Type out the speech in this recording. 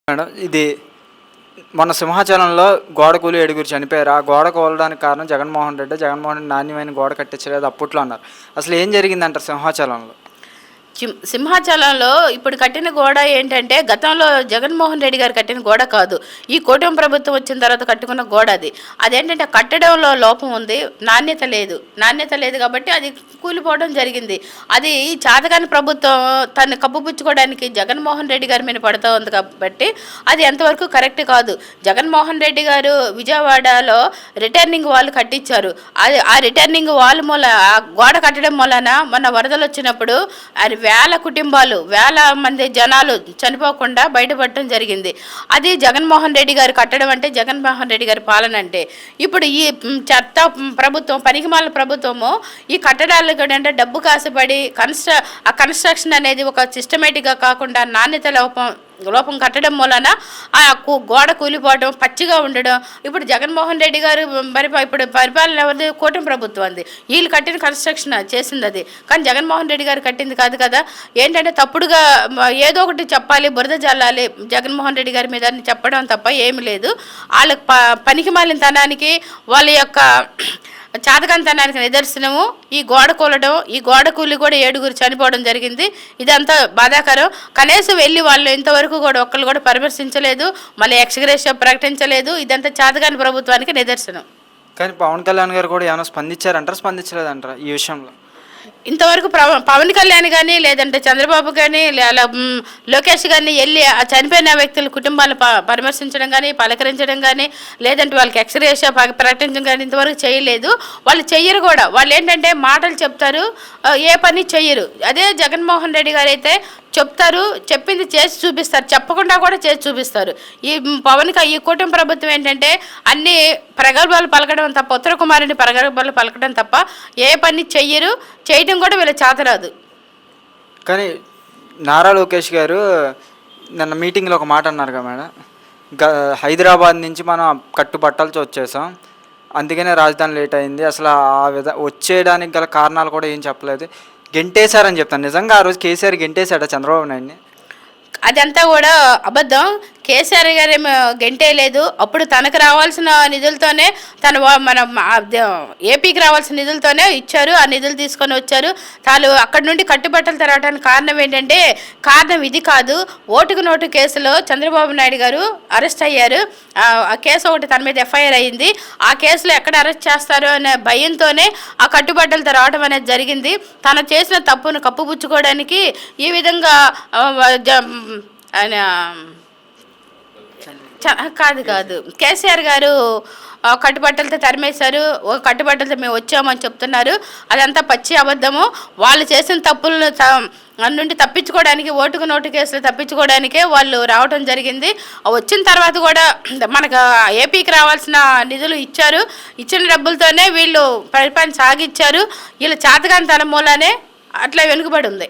Madam ఇది మొన్న సింహాచలంలో గోడ కూలి 7 చనిపోయారు. ఆ గోడ కూలడానికి కారణం జగన్మోహన్ రెడ్డి. జగన్మోహన్ రెడ్డి నాణ్యమైన గోడ కట్టించలేదు అప్పట్లో అన్నారు. అసలు ఏం జరిగిందంటారు సింహాచలంలో? సింహాచలంలో ఇప్పుడు కట్టిన గోడ ఏంటంటే గతంలో జగన్మోహన్ రెడ్డి గారు కట్టిన గోడ కాదు. ఈ కూటమి ప్రభుత్వం వచ్చిన తర్వాత కట్టుకున్న గోడ అది. అదేంటంటే కట్టడంలో లోపం ఉంది, నాణ్యత లేదు కాబట్టి అది కూలిపోవడం జరిగింది. అది చాతకాని ప్రభుత్వం తను కప్పుపుచ్చుకోవడానికి జగన్మోహన్ రెడ్డి గారి మీద పడుతూ ఉంది కాబట్టి అది ఎంతవరకు కరెక్ట్ కాదు. జగన్మోహన్ రెడ్డి గారు విజయవాడలో రిటర్నింగ్ వాల్ కట్టించారు. అది ఆ రిటర్నింగ్ వాల్ ఆ గోడ కట్టడం వలన మొన్న వరదలు వచ్చినప్పుడు అది వేల మంది జనాలు చనిపోకుండా బయటపడటం జరిగింది. అది జగన్మోహన్ రెడ్డి గారు కట్టడం అంటే జగన్మోహన్ రెడ్డి గారి పాలన అంటే. ఇప్పుడు ఈ చెత్త ప్రభుత్వం, పనికిమాల ప్రభుత్వము ఈ కట్టడాలు కూడా అంటే డబ్బు కాసుపడి కన్స్ట్రక్షన్ అనేది ఒక సిస్టమేటిక్గా కాకుండా నాణ్యత లోపం కట్టడం వలన ఆ గోడ కూలిపోవడం, పచ్చిగా ఉండడం. ఇప్పుడు జగన్మోహన్ రెడ్డి గారు ఇప్పుడు పరిపాలన ఎవరిది? కూటమి ప్రభుత్వం అంది. వీళ్ళు కట్టిన కన్స్ట్రక్షన్ చేసింది అది, కానీ జగన్మోహన్ రెడ్డి గారు కట్టింది కాదు కదా. ఏంటంటే తప్పుడుగా ఏదో ఒకటి చెప్పాలి, బురద జల్లాలి జగన్మోహన్ రెడ్డి గారి మీద అని చెప్పడం తప్ప ఏమి లేదు. వాళ్ళకి పనికి మాలినతనానికి, వాళ్ళ యొక్క చాతకంతనానికి నిదర్శనము ఈ గోడ కూలడం. ఈ గోడ కూలి కూడా 7 చనిపోవడం జరిగింది. ఇదంతా బాధాకరం. కనీసం వెళ్ళి వాళ్ళు ఇంతవరకు కూడా ఒక్కళ్ళు కూడా పరామర్శించలేదు, మళ్ళీ ఎక్స్గ్రేషియా ప్రకటించలేదు. ఇదంతా చాతకాని ప్రభుత్వానికి నిదర్శనం. కానీ పవన్ కళ్యాణ్ గారు కూడా ఏమైనా స్పందించారంటారా, స్పందించలేదంటారా ఈ విషయంలో? ఇంతవరకు పవన్ కళ్యాణ్ కానీ, లేదంటే చంద్రబాబు కానీ, లోకేష్ కానీ వెళ్ళి ఆ చనిపోయిన వ్యక్తుల కుటుంబాలను పరామర్శించడం కానీ, పలకరించడం కానీ, లేదంటే వాళ్ళకి ఎక్స్గ్రేషియా ప్రకటించడం కానీ ఇంతవరకు చేయలేదు. వాళ్ళు చెయ్యరు కూడా. వాళ్ళు ఏంటంటే మాటలు చెప్తారు, ఏ పని చెయ్యరు. అదే జగన్మోహన్ రెడ్డి గారు అయితే చెప్తారు, చెప్పింది చేసి చూపిస్తారు, చెప్పకుండా కూడా చేసి చూపిస్తారు. ఈ కూటమి ప్రభుత్వం ఏంటంటే అన్ని ప్రగల్భాలు పలకడం తప్ప, ఉత్తర కుమారుని ప్రగల్భాలు పలకడం తప్ప ఏ పని చెయ్యరు. చేయడం కూడా వీళ్ళ చేతరాదు. కానీ నారా లోకేష్ గారు నిన్న మీటింగ్లో ఒక మాట అన్నారు కదా మేడం, హైదరాబాద్ నుంచి మనం కట్టుబట్టాల్సి వచ్చేసాం, అందుకనే రాజధాని లేట్ అయింది. అసలు వచ్చేయడానికి గల కారణాలు కూడా ఏం చెప్పలేదు, గెంటేశారని చెప్తాను. నిజంగా ఆ రోజు కేసీఆర్ గెంటేశాడా చంద్రబాబు నాయుడిని? అదంతా కూడా అబద్ధం. కేసీఆర్ గారు ఏమో గెంటేయలేదు. అప్పుడు తనకు రావాల్సిన నిధులతోనే మన ఏపీకి రావాల్సిన నిధులతోనే ఇచ్చారు. ఆ నిధులు తీసుకొని వచ్చారు. తాను అక్కడి నుండి కట్టుబట్టలు తెరవడానికి కారణం ఏంటంటే, కారణం ఇది కాదు. ఓటుకు నోటు కేసులో చంద్రబాబు నాయుడు గారు అరెస్ట్ అయ్యారు. ఆ కేసు ఒకటి తన మీద ఎఫ్ఐఆర్ అయ్యింది. ఆ కేసులో ఎక్కడ అరెస్ట్ చేస్తారో అనే భయంతోనే ఆ కట్టుబట్టలు తెరవడం అనేది జరిగింది. తను చేసిన తప్పును కప్పుపుచ్చుకోవడానికి ఈ విధంగా ఆయన కాదు కేసీఆర్ గారు కట్టుబట్టలతో తరిమేశారు. కట్టుబట్టలతో మేము వచ్చామని చెప్తున్నారు. అదంతా పచ్చి అబద్ధము. వాళ్ళు చేసిన తప్పులను నుండి తప్పించుకోవడానికి, ఓటుకు నోటు కేసులు తప్పించుకోవడానికే వాళ్ళు రావడం జరిగింది. వచ్చిన తర్వాత కూడా మనకు ఏపీకి రావాల్సిన నిధులు ఇచ్చారు. ఇచ్చిన డబ్బులతోనే వీళ్ళు పరిపాలన సాగిచ్చారు. వీళ్ళ చాతకాని తన మూలానే అట్లా వెనుకబడి ఉంది.